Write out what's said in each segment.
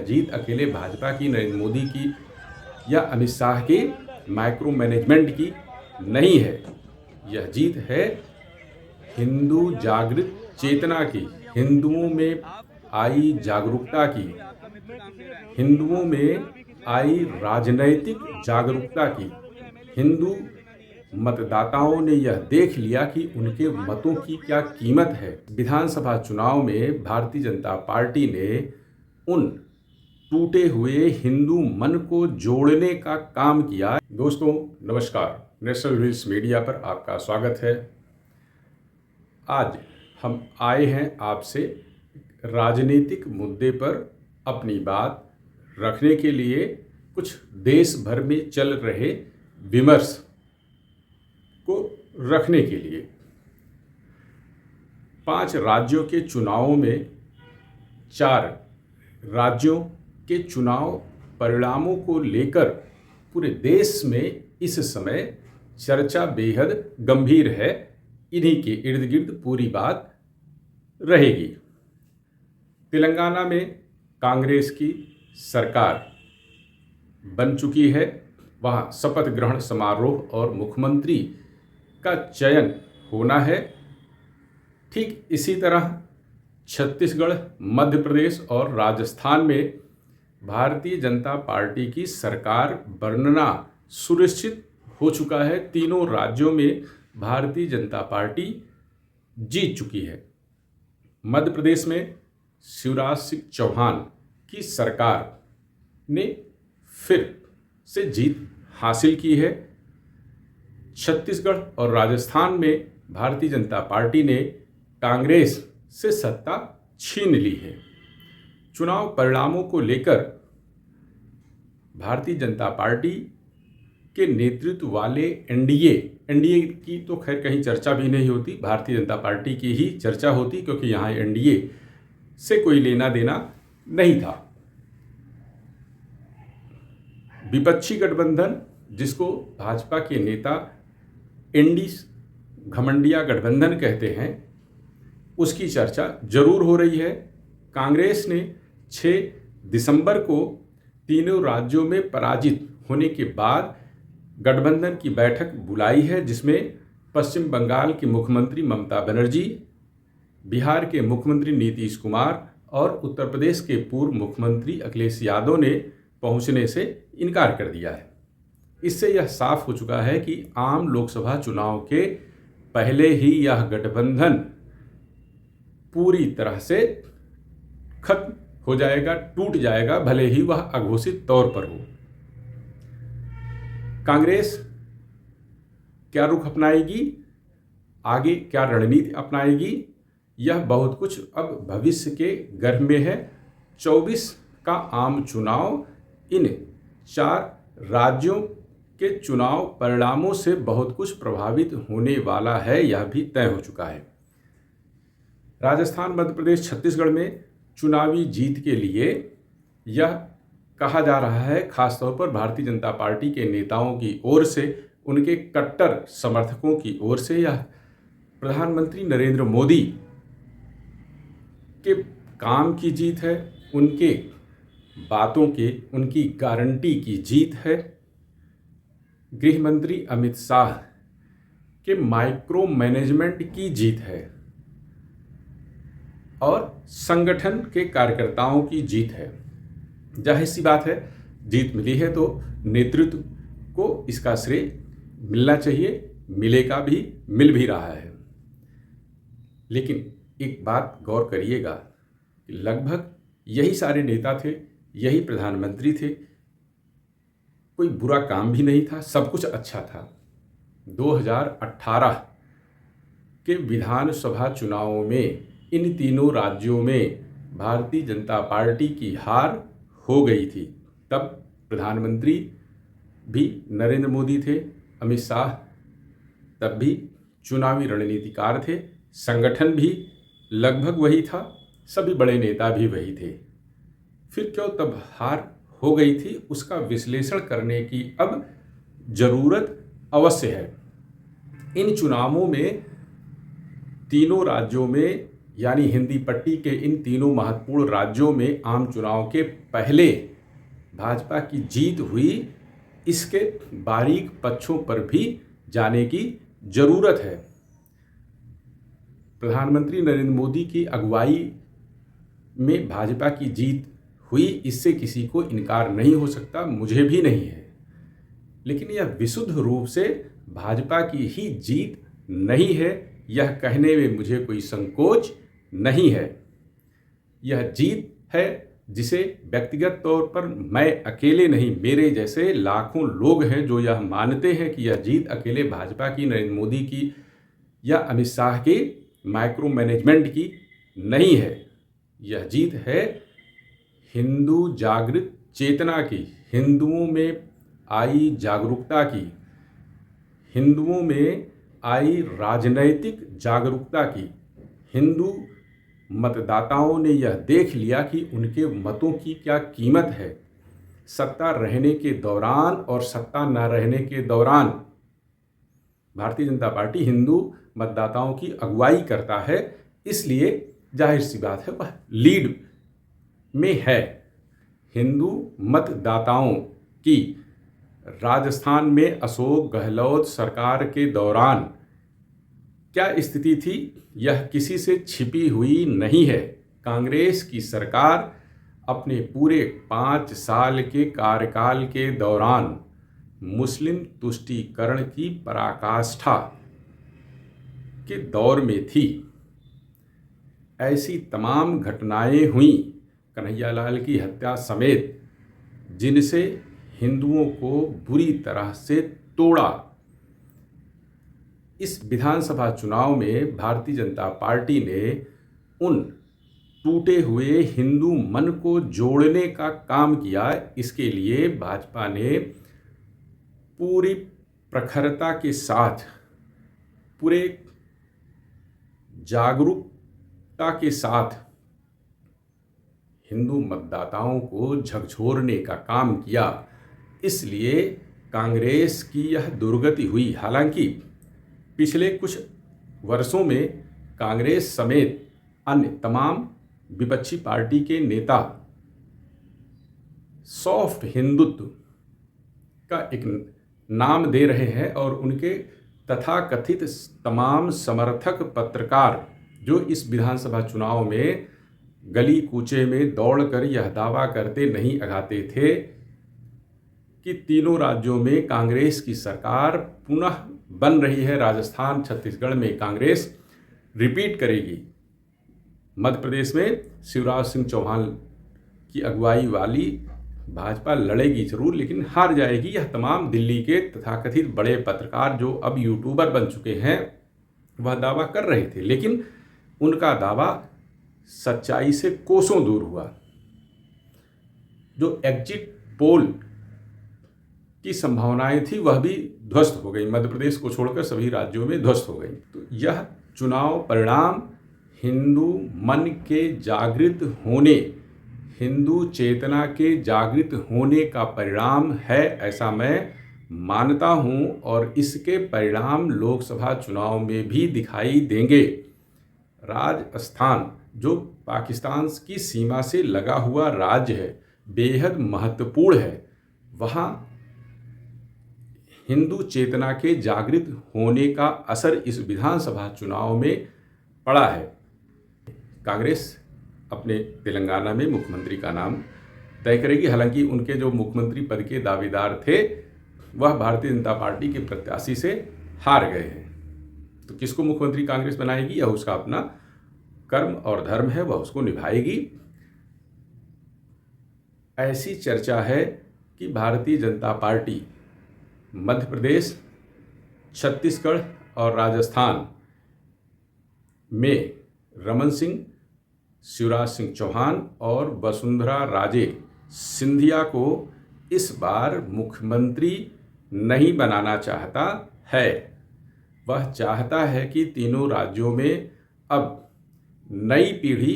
जीत अकेले भाजपा की, नरेंद्र मोदी की या अमित शाह के माइक्रो मैनेजमेंट की नहीं है। यह जीत है हिंदू जागृत चेतना की, हिंदुओं में आई जागरूकता की, हिंदुओं में आई राजनैतिक जागरूकता की। हिंदू मतदाताओं ने यह देख लिया कि उनके मतों की क्या कीमत है। विधानसभा चुनाव में भारतीय जनता पार्टी ने उन टूटे हुए हिंदू मन को जोड़ने का काम किया। दोस्तों नमस्कार, नेशनल व्हील्स मीडिया पर आपका स्वागत है। आज हम आए हैं आपसे राजनीतिक मुद्दे पर अपनी बात रखने के लिए, कुछ देश भर में चल रहे विमर्श को रखने के लिए। 5 राज्यों के चुनावों में 4 राज्यों के चुनाव परिणामों को लेकर पूरे देश में इस समय चर्चा बेहद गंभीर है। इन्हीं के इर्द गिर्द पूरी बात रहेगी। तेलंगाना में कांग्रेस की सरकार बन चुकी है। वहाँ शपथ ग्रहण समारोह और मुख्यमंत्री का चयन होना है। ठीक इसी तरह छत्तीसगढ़, मध्य प्रदेश और राजस्थान में भारतीय जनता पार्टी की सरकार बनना सुनिश्चित हो चुका है। तीनों राज्यों में भारतीय जनता पार्टी जीत चुकी है। मध्य प्रदेश में शिवराज सिंह चौहान की सरकार ने फिर से जीत हासिल की है। छत्तीसगढ़ और राजस्थान में भारतीय जनता पार्टी ने कांग्रेस से सत्ता छीन ली है। चुनाव परिणामों को लेकर भारतीय जनता पार्टी के नेतृत्व वाले एनडीए की तो खैर कहीं चर्चा भी नहीं होती, भारतीय जनता पार्टी की ही चर्चा होती, क्योंकि यहाँ एनडीए से कोई लेना देना नहीं था। विपक्षी गठबंधन, जिसको भाजपा के नेता एनडी घमंडिया गठबंधन कहते हैं, उसकी चर्चा जरूर हो रही है। कांग्रेस ने 6 दिसंबर को तीनों राज्यों में पराजित होने के बाद गठबंधन की बैठक बुलाई है, जिसमें पश्चिम बंगाल की मुख्यमंत्री ममता बनर्जी, बिहार के मुख्यमंत्री नीतीश कुमार और उत्तर प्रदेश के पूर्व मुख्यमंत्री अखिलेश यादव ने पहुंचने से इनकार कर दिया है। इससे यह साफ हो चुका है कि आम लोकसभा चुनाव के पहले ही यह गठबंधन पूरी तरह से खत्म हो जाएगा, टूट जाएगा, भले ही वह अघोषित तौर पर हो। कांग्रेस क्या रुख अपनाएगी, आगे क्या रणनीति अपनाएगी, यह बहुत कुछ अब भविष्य के गर्भ में है। 24 का आम चुनाव इन 4 राज्यों के चुनाव परिणामों से बहुत कुछ प्रभावित होने वाला है, यह भी तय हो चुका है। राजस्थान, मध्य प्रदेश, छत्तीसगढ़ में चुनावी जीत के लिए यह कहा जा रहा है, खासतौर पर भारतीय जनता पार्टी के नेताओं की ओर से, उनके कट्टर समर्थकों की ओर से, यह प्रधानमंत्री नरेंद्र मोदी के काम की जीत है, उनके बातों के, उनकी गारंटी की जीत है। गृह मंत्री अमित शाह के माइक्रो मैनेजमेंट की जीत है और संगठन के कार्यकर्ताओं की जीत है। जाहिर सी बात है, जीत मिली है तो नेतृत्व को इसका श्रेय मिलना चाहिए, मिलेगा भी, मिल भी रहा है। लेकिन एक बात गौर करिएगा, लगभग यही सारे नेता थे, यही प्रधानमंत्री थे, कोई बुरा काम भी नहीं था, सब कुछ अच्छा था। 2018 के विधानसभा चुनावों में इन तीनों राज्यों में भारतीय जनता पार्टी की हार हो गई थी। तब प्रधानमंत्री भी नरेंद्र मोदी थे, अमित शाह तब भी चुनावी रणनीतिकार थे, संगठन भी लगभग वही था, सभी बड़े नेता भी वही थे। फिर क्यों तब हार हो गई थी, उसका विश्लेषण करने की अब जरूरत अवश्य है। इन चुनावों में तीनों राज्यों में यानी हिंदी पट्टी के इन तीनों महत्वपूर्ण राज्यों में आम चुनाव के पहले भाजपा की जीत हुई, इसके बारीक पक्षों पर भी जाने की जरूरत है। प्रधानमंत्री नरेंद्र मोदी की अगुवाई में भाजपा की जीत हुई, इससे किसी को इनकार नहीं हो सकता, मुझे भी नहीं है। लेकिन यह विशुद्ध रूप से भाजपा की ही जीत नहीं है, यह कहने में मुझे कोई संकोच नहीं है। यह जीत है जिसे व्यक्तिगत तौर पर मैं अकेले नहीं, मेरे जैसे लाखों लोग हैं जो यह मानते हैं कि यह जीत अकेले भाजपा की, नरेंद्र मोदी की या अमित शाह की माइक्रो मैनेजमेंट की नहीं है। यह जीत है हिंदू जागृत चेतना की, हिंदुओं में आई जागरूकता की, हिंदुओं में आई राजनैतिक जागरूकता की। हिंदू मतदाताओं ने यह देख लिया कि उनके मतों की क्या कीमत है। सत्ता रहने के दौरान और सत्ता न रहने के दौरान भारतीय जनता पार्टी हिंदू मतदाताओं की अगुवाई करता है, इसलिए जाहिर सी बात है वह लीड में है। हिंदू मतदाताओं की राजस्थान में अशोक गहलोत सरकार के दौरान क्या स्थिति थी, यह किसी से छिपी हुई नहीं है। कांग्रेस की सरकार अपने पूरे 5 साल के कार्यकाल के दौरान मुस्लिम तुष्टीकरण की पराकाष्ठा के दौर में थी। ऐसी तमाम घटनाएं हुई, कन्हैयालाल की हत्या समेत, जिनसे हिंदुओं को बुरी तरह से तोड़ा। इस विधानसभा चुनाव में भारतीय जनता पार्टी ने उन टूटे हुए हिंदू मन को जोड़ने का काम किया। इसके लिए भाजपा ने पूरी प्रखरता के साथ, पूरे जागरूकता के साथ हिंदू मतदाताओं को झकझोरने का काम किया। इसलिए कांग्रेस की यह दुर्गति हुई। हालांकि पिछले कुछ वर्षों में कांग्रेस समेत अन्य तमाम विपक्षी पार्टी के नेता सॉफ्ट हिंदुत्व का एक नाम दे रहे हैं और उनके तथाकथित तमाम समर्थक पत्रकार जो इस विधानसभा चुनाव में गली कूचे में दौड़कर यह दावा करते नहीं अघाते थे कि तीनों राज्यों में कांग्रेस की सरकार पुनः बन रही है, राजस्थान छत्तीसगढ़ में कांग्रेस रिपीट करेगी, मध्य प्रदेश में शिवराज सिंह चौहान की अगुवाई वाली भाजपा लड़ेगी जरूर लेकिन हार जाएगी। यह तमाम दिल्ली के तथाकथित बड़े पत्रकार जो अब यूट्यूबर बन चुके हैं वह दावा कर रहे थे, लेकिन उनका दावा सच्चाई से कोसों दूर हुआ। जो एग्जिट पोल की संभावनाएं थी वह भी ध्वस्त हो गई, मध्य प्रदेश को छोड़कर सभी राज्यों में ध्वस्त हो गई। तो यह चुनाव परिणाम हिंदू मन के जागृत होने, हिंदू चेतना के जागृत होने का परिणाम है, ऐसा मैं मानता हूं और इसके परिणाम लोकसभा चुनाव में भी दिखाई देंगे। राजस्थान जो पाकिस्तान की सीमा से लगा हुआ राज्य है, बेहद महत्वपूर्ण है, वहाँ हिंदू चेतना के जागृत होने का असर इस विधानसभा चुनाव में पड़ा है। कांग्रेस अपने तेलंगाना में मुख्यमंत्री का नाम तय करेगी। हालांकि उनके जो मुख्यमंत्री पद के दावेदार थे वह भारतीय जनता पार्टी के प्रत्याशी से हार गए हैं। तो किसको मुख्यमंत्री कांग्रेस बनाएगी, यह उसका अपना कर्म और धर्म है, वह उसको निभाएगी। ऐसी चर्चा है कि भारतीय जनता पार्टी मध्य प्रदेश, छत्तीसगढ़ और राजस्थान में रमन सिंह, शिवराज सिंह चौहान और वसुंधरा राजे सिंधिया को इस बार मुख्यमंत्री नहीं बनाना चाहता है। वह चाहता है कि तीनों राज्यों में अब नई पीढ़ी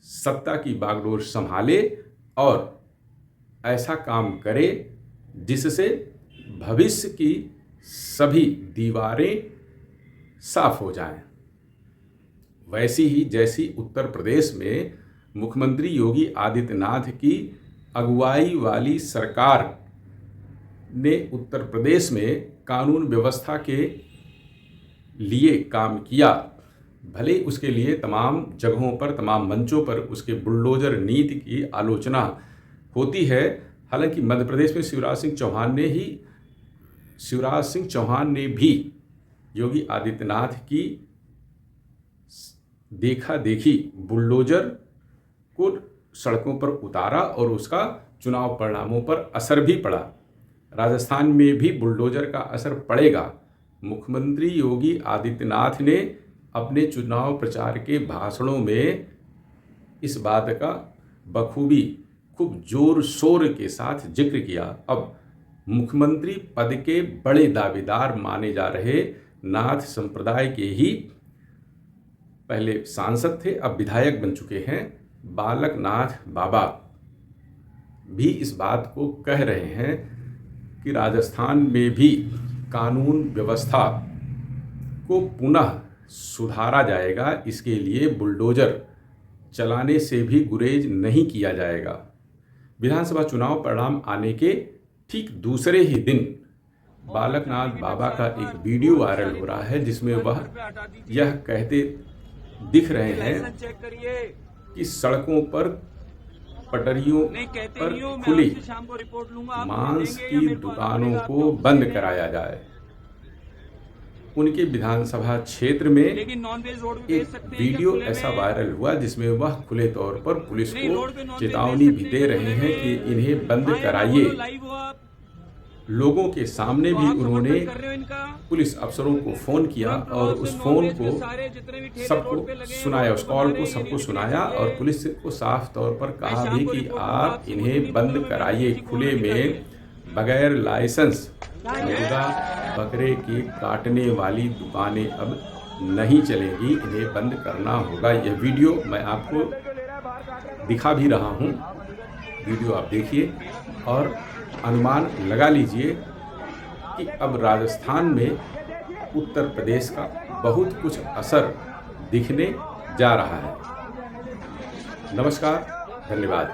सत्ता की बागडोर संभाले और ऐसा काम करे जिससे भविष्य की सभी दीवारें साफ हो जाएं। वैसी ही जैसी उत्तर प्रदेश में मुख्यमंत्री योगी आदित्यनाथ की अगुवाई वाली सरकार ने उत्तर प्रदेश में कानून व्यवस्था के लिए काम किया, भले उसके लिए तमाम जगहों पर, तमाम मंचों पर उसके बुलडोजर नीति की आलोचना होती है। हालांकि मध्य प्रदेश में शिवराज सिंह चौहान ने भी योगी आदित्यनाथ की देखा देखी बुलडोजर को सड़कों पर उतारा और उसका चुनाव परिणामों पर असर भी पड़ा। राजस्थान में भी बुलडोजर का असर पड़ेगा। मुख्यमंत्री योगी आदित्यनाथ ने अपने चुनाव प्रचार के भाषणों में इस बात का बखूबी खूब जोर शोर के साथ जिक्र किया। अब मुख्यमंत्री पद के बड़े दावेदार माने जा रहे नाथ संप्रदाय के ही पहले सांसद थे, अब विधायक बन चुके हैं, बालक नाथ बाबा भी इस बात को कह रहे हैं कि राजस्थान में भी कानून व्यवस्था को पुनः सुधारा जाएगा। इसके लिए बुलडोजर चलाने से भी गुरेज नहीं किया जाएगा। विधानसभा चुनाव परिणाम आने के ठीक दूसरे ही दिन बालक नाथ बाबा का एक वीडियो वायरल हो रहा है, जिसमें वह यह कहते दिख रहे हैं कि सड़कों पर, पटरियों पर खुली मांस की दुकानों को बंद कराया जाए। उनके विधानसभा क्षेत्र में एक वीडियो ऐसा वायरल हुआ जिसमें वह खुले तौर पर पुलिस को चेतावनी भी दे रहे हैं कि इन्हें बंद कराइए। लोगों के सामने भी उन्होंने पुलिस अफसरों को फ़ोन किया और उस फ़ोन को सबको सुनाया, उस कॉल को सबको सुनाया और पुलिस को साफ तौर पर कहा भी कि आप इन्हें बंद कराइए। खुले में बगैर लाइसेंस मुर्गा बकरे के काटने वाली दुकानें अब नहीं चलेंगी, इन्हें बंद करना होगा। यह वीडियो मैं आपको दिखा भी रहा हूँ, वीडियो आप देखिए और अनुमान लगा लीजिए कि अब राजस्थान में उत्तर प्रदेश का बहुत कुछ असर दिखने जा रहा है। नमस्कार, धन्यवाद।